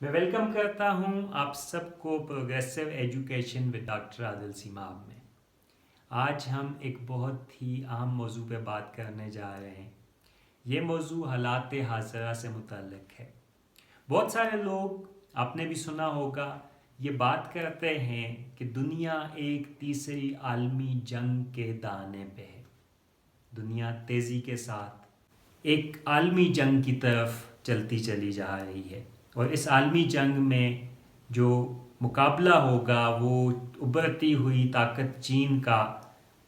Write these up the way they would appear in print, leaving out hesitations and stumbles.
میں ویلکم کرتا ہوں آپ سب کو پروگریسو ایجوکیشن ود ڈاکٹر عادل سیماب میں۔ آج ہم ایک بہت ہی اہم موضوع پہ بات کرنے جا رہے ہیں۔ یہ موضوع حالات حاضرہ سے متعلق ہے۔ بہت سارے لوگ، آپ نے بھی سنا ہوگا، یہ بات کرتے ہیں کہ دنیا ایک تیسری عالمی جنگ کے دہانے پہ ہے۔ دنیا تیزی کے ساتھ ایک عالمی جنگ کی طرف چلتی چلی جا رہی ہے، اور اس عالمی جنگ میں جو مقابلہ ہوگا وہ ابھرتی ہوئی طاقت چین کا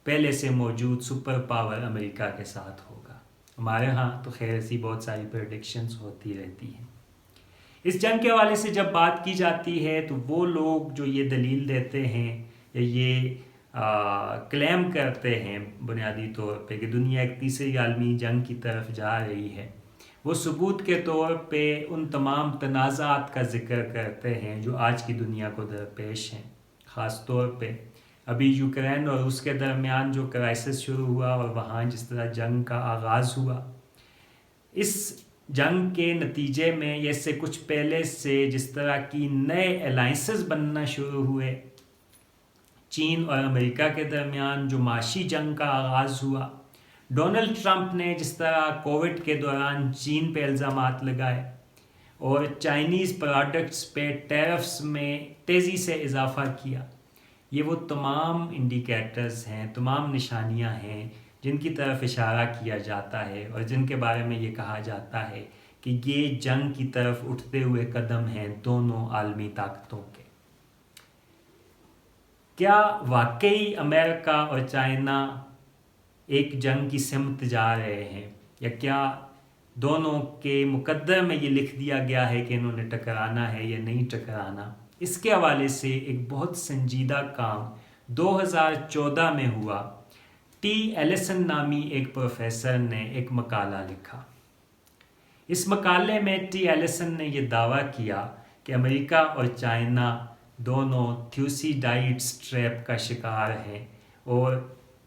پہلے سے موجود سپر پاور امریکہ کے ساتھ ہوگا۔ ہمارے ہاں تو خیر ایسی بہت ساری پریڈکشنز ہوتی رہتی ہیں۔ اس جنگ کے حوالے سے جب بات کی جاتی ہے تو وہ لوگ جو یہ دلیل دیتے ہیں یا یہ کلیم کرتے ہیں بنیادی طور پہ کہ دنیا ایک تیسری عالمی جنگ کی طرف جا رہی ہے، وہ ثبوت کے طور پہ ان تمام تنازعات کا ذکر کرتے ہیں جو آج کی دنیا کو درپیش ہیں۔ خاص طور پہ ابھی یوکرین اور روس کے درمیان جو کرائسس شروع ہوا اور وہاں جس طرح جنگ کا آغاز ہوا، اس جنگ کے نتیجے میں یا اس سے کچھ پہلے سے جس طرح کی نئے الائنسز بننا شروع ہوئے چین اور امریکہ کے درمیان، جو معاشی جنگ کا آغاز ہوا، ڈونلڈ ٹرمپ نے جس طرح کووڈ کے دوران چین پہ الزامات لگائے اور چائنیز پروڈکٹس پہ ٹیرفس میں تیزی سے اضافہ کیا، یہ وہ تمام انڈیکیٹرز ہیں، تمام نشانیاں ہیں جن کی طرف اشارہ کیا جاتا ہے اور جن کے بارے میں یہ کہا جاتا ہے کہ یہ جنگ کی طرف اٹھتے ہوئے قدم ہیں دونوں عالمی طاقتوں کے۔ کیا واقعی امریکہ اور چائنا ایک جنگ کی سمت جا رہے ہیں، یا کیا دونوں کے مقدر میں یہ لکھ دیا گیا ہے کہ انہوں نے ٹکرانا ہے یا نہیں ٹکرانا؟ اس کے حوالے سے ایک بہت سنجیدہ کام 2014 میں ہوا۔ ٹی ایلیسن نامی ایک پروفیسر نے ایک مقالہ لکھا۔ اس مقالے میں ٹی ایلیسن نے یہ دعویٰ کیا کہ امریکہ اور چائنا دونوں تھیوسیڈائڈس ٹریپ کا شکار ہیں اور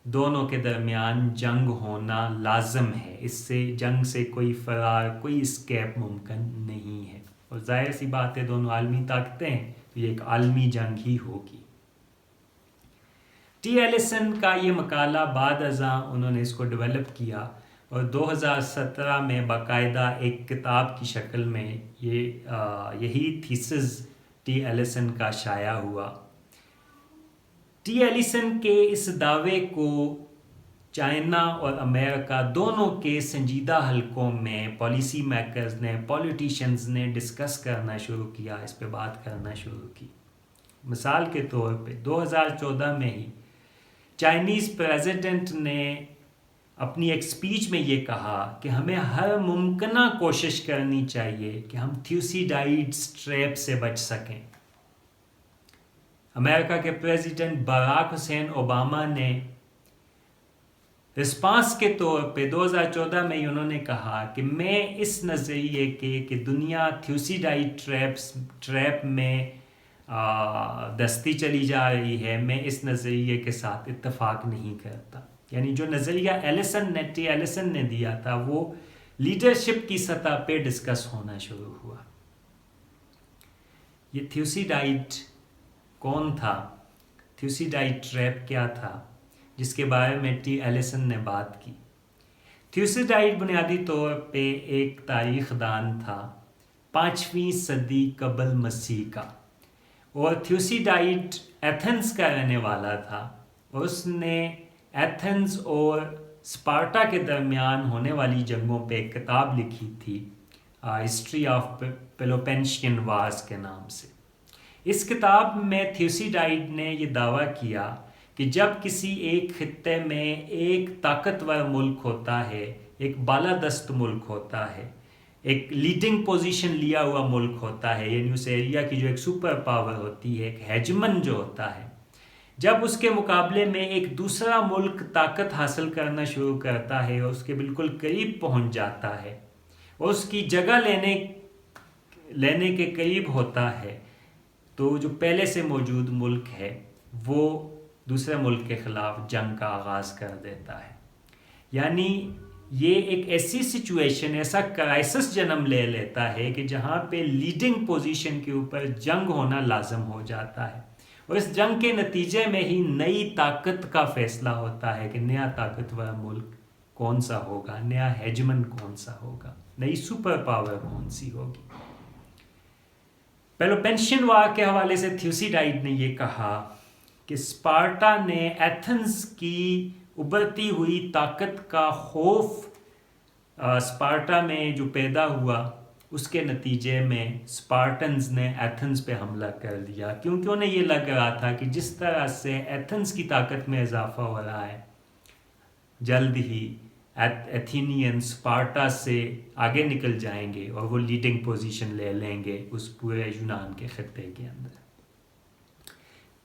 دونوں کے درمیان جنگ ہونا لازم ہے، اس سے جنگ سے کوئی فرار، کوئی اسکیپ ممکن نہیں ہے، اور ظاہر سی بات ہے دونوں عالمی طاقتیں ہیں تو یہ ایک عالمی جنگ ہی ہوگی۔ ٹی ایلیسن کا یہ مقالہ بعد ازاں انہوں نے اس کو ڈیولپ کیا اور 2017 میں باقاعدہ ایک کتاب کی شکل میں یہی تھیسز ٹی ایلیسن کا شائع ہوا۔ ٹی ایلیسن کے اس دعوے کو چائنا اور امریکہ دونوں کے سنجیدہ حلقوں میں پالیسی میکرز نے، پولیٹیشنز نے ڈسکس کرنا شروع کیا، اس پہ بات کرنا شروع کی۔ مثال کے طور پہ 2014 میں ہی چائنیز پریزیڈنٹ نے اپنی ایک سپیچ میں یہ کہا کہ ہمیں ہر ممکنہ کوشش کرنی چاہیے کہ ہم تھیوسیڈائڈس ٹریپ سے بچ سکیں۔ امریکہ کے پریزیڈنٹ باراک حسین اوباما نے رسپانس کے طور پہ 2014 میں انہوں نے کہا کہ میں اس نظریے کے کہ دنیا تھیوسیڈائڈ ٹریپ میں دستی چلی جا رہی ہے، میں اس نظریے کے ساتھ اتفاق نہیں کرتا۔ یعنی جو نظریہ ٹی ایلیسن نے دیا تھا وہ لیڈرشپ کی سطح پہ ڈسکس ہونا شروع ہوا۔ یہ تھیوسیڈائڈ کون تھا؟ تھیوسیڈائڈ ٹریپ کیا تھا جس کے بارے میں ٹی ایلیسن نے بات کی؟ تھیوسیڈائڈ بنیادی طور پہ ایک تاریخ دان تھا 5ویں صدی قبل مسیح کا، اور تھیوسیڈائڈ ایتھنز کا رہنے والا تھا، اور اس نے ایتھنز اور اسپارٹا کے درمیان ہونے والی جنگوں پہ ایک کتاب لکھی تھی، ہسٹری آف پیلوپینشین وارز کے نام سے۔ اس کتاب میں تھیوسیڈائڈ نے یہ دعویٰ کیا کہ جب کسی ایک خطے میں ایک طاقتور ملک ہوتا ہے، ایک بالادست ملک ہوتا ہے، ایک لیڈنگ پوزیشن لیا ہوا ملک ہوتا ہے، یعنی اس ایریا کی جو ایک سپر پاور ہوتی ہے، ایک ہیجمن جو ہوتا ہے، جب اس کے مقابلے میں ایک دوسرا ملک طاقت حاصل کرنا شروع کرتا ہے اور اس کے بالکل قریب پہنچ جاتا ہے اور اس کی جگہ لینے کے قریب ہوتا ہے، تو جو پہلے سے موجود ملک ہے وہ دوسرے ملک کے خلاف جنگ کا آغاز کر دیتا ہے۔ یعنی یہ ایک ایسی سچویشن، ایسا کرائسس جنم لے لیتا ہے کہ جہاں پہ لیڈنگ پوزیشن کے اوپر جنگ ہونا لازم ہو جاتا ہے، اور اس جنگ کے نتیجے میں ہی نئی طاقت کا فیصلہ ہوتا ہے کہ نیا طاقتور ملک کون سا ہوگا، نیا ہیجمن کون سا ہوگا، نئی سپر پاور کون سی ہوگی۔ پیلوپینشین وار کے حوالے سے تھیوسیڈائڈ نے یہ کہا کہ اسپارٹا نے ایتھنز کی ابھرتی ہوئی طاقت کا خوف اسپارٹا میں جو پیدا ہوا، اس کے نتیجے میں اسپارٹنز نے ایتھنز پہ حملہ کر دیا، کیونکہ انہیں یہ لگ رہا تھا کہ جس طرح سے ایتھنز کی طاقت میں اضافہ ہو رہا ہے، جلد ہی ایتھینین اسپارٹا سے آگے نکل جائیں گے اور وہ لیڈنگ پوزیشن لے لیں گے اس پورے یونان کے خطے کے اندر۔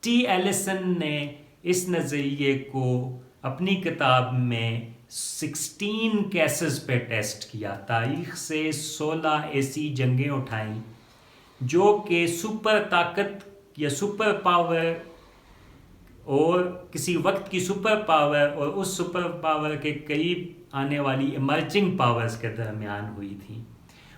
ٹی ایلسن نے اس نظریے کو اپنی کتاب میں 16 کیسز پہ ٹیسٹ کیا، تاریخ سے 16 ایسی جنگیں اٹھائیں جو کہ سپر طاقت یا سپر پاور اور کسی وقت کی سپر پاور اور اس سپر پاور کے قریب آنے والی ایمرجنگ پاورز کے درمیان ہوئی تھیں،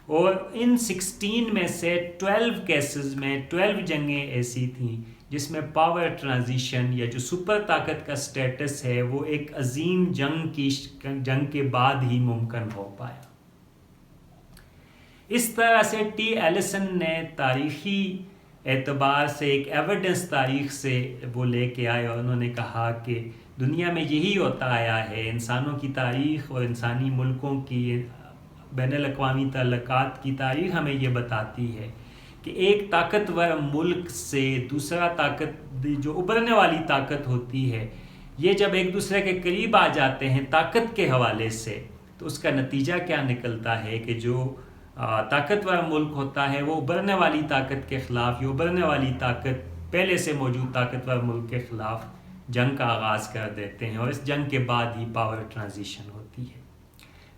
اور ان 16 میں سے 12 کیسز میں 12 جنگیں ایسی تھیں جس میں پاور ٹرانزیشن یا جو سپر طاقت کا سٹیٹس ہے وہ ایک عظیم جنگ کے بعد ہی ممکن ہو پایا۔ اس طرح سے ٹی ایلسن نے تاریخی اعتبار سے ایک ایویڈنس تاریخ سے وہ لے کے آئے، اور انہوں نے کہا کہ دنیا میں یہی ہوتا آیا ہے، انسانوں کی تاریخ اور انسانی ملکوں کی بین الاقوامی تعلقات کی تاریخ ہمیں یہ بتاتی ہے کہ ایک طاقتور ملک سے دوسرا طاقت جو ابھرنے والی طاقت ہوتی ہے، یہ جب ایک دوسرے کے قریب آ جاتے ہیں طاقت کے حوالے سے، تو اس کا نتیجہ کیا نکلتا ہے کہ جو طاقتور ملک ہوتا ہے وہ ابھرنے والی طاقت کے خلاف، یہ ابھرنے والی طاقت پہلے سے موجود طاقتور ملک کے خلاف جنگ کا آغاز کر دیتے ہیں، اور اس جنگ کے بعد ہی پاور ٹرانزیشن ہوتی ہے۔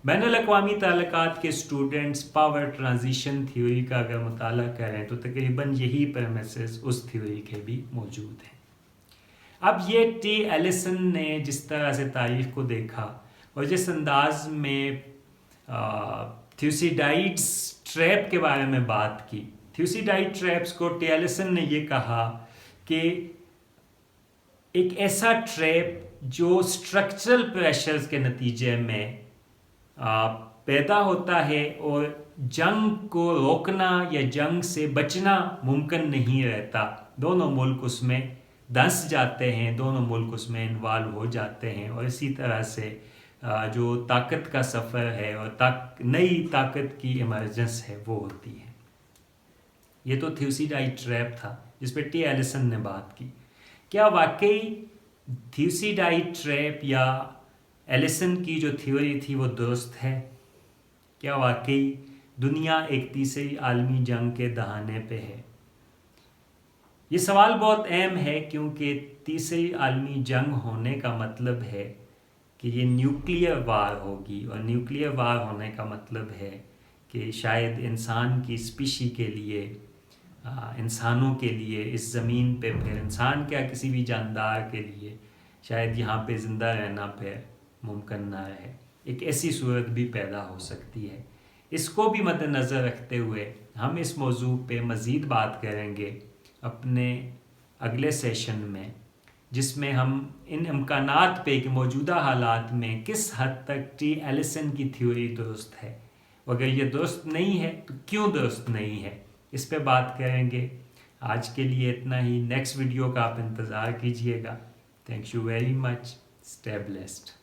بین الاقوامی تعلقات کے اسٹوڈنٹس پاور ٹرانزیشن تھیوری کا اگر مطالعہ کریں تو تقریباً یہی پریمیسز اس تھیوری کے بھی موجود ہیں۔ اب یہ ٹی ایلسن نے جس طرح سے تاریخ کو دیکھا اور جس انداز میں تھیوسیڈائڈس ٹریپ کے بارے میں بات کی، تھیوسیڈائڈ ٹریپس کو ٹی ایلسن نے یہ کہا کہ ایک ایسا ٹریپ جو اسٹرکچرل پریشرز کے نتیجے میں پیدا ہوتا ہے اور جنگ کو روکنا یا جنگ سے بچنا ممکن نہیں رہتا، دونوں ملک اس میں دھنس جاتے ہیں، دونوں ملک اس میں انوالو ہو جاتے ہیں، اور اسی طرح سے جو طاقت کا سفر ہے اور نئی طاقت کی ایمرجنس ہے وہ ہوتی ہے۔ یہ تو تھیوسیڈائڈ ٹریپ تھا جس پہ ٹی ایلسن نے بات کی۔ کیا واقعی تھیوسیڈائڈ ٹریپ یا ایلسن کی جو تھیوری تھی وہ درست ہے؟ کیا واقعی دنیا ایک تیسری عالمی جنگ کے دہانے پہ ہے؟ یہ سوال بہت اہم ہے، کیونکہ تیسری عالمی جنگ ہونے کا مطلب ہے کہ یہ نیوکلیئر وار ہوگی، اور نیوکلیئر وار ہونے کا مطلب ہے کہ شاید انسان کی اسپیشی کے لیے، انسانوں کے لیے اس زمین پہ، پھر انسان کیا کسی بھی جاندار کے لیے شاید یہاں پہ زندہ رہنا پہ ممکن نہ رہے، ایک ایسی صورت بھی پیدا ہو سکتی ہے۔ اس کو بھی مد نظر رکھتے ہوئے ہم اس موضوع پہ مزید بات کریں گے اپنے اگلے سیشن میں، جس میں ہم ان امکانات پہ کہ موجودہ حالات میں کس حد تک ٹی ایلسن کی تھیوری درست ہے، اگر یہ درست نہیں ہے تو کیوں درست نہیں ہے، اس پہ بات کریں گے۔ آج کے لیے اتنا ہی، نیکسٹ ویڈیو کا آپ انتظار کیجئے گا۔ Thank you very much, stay blessed.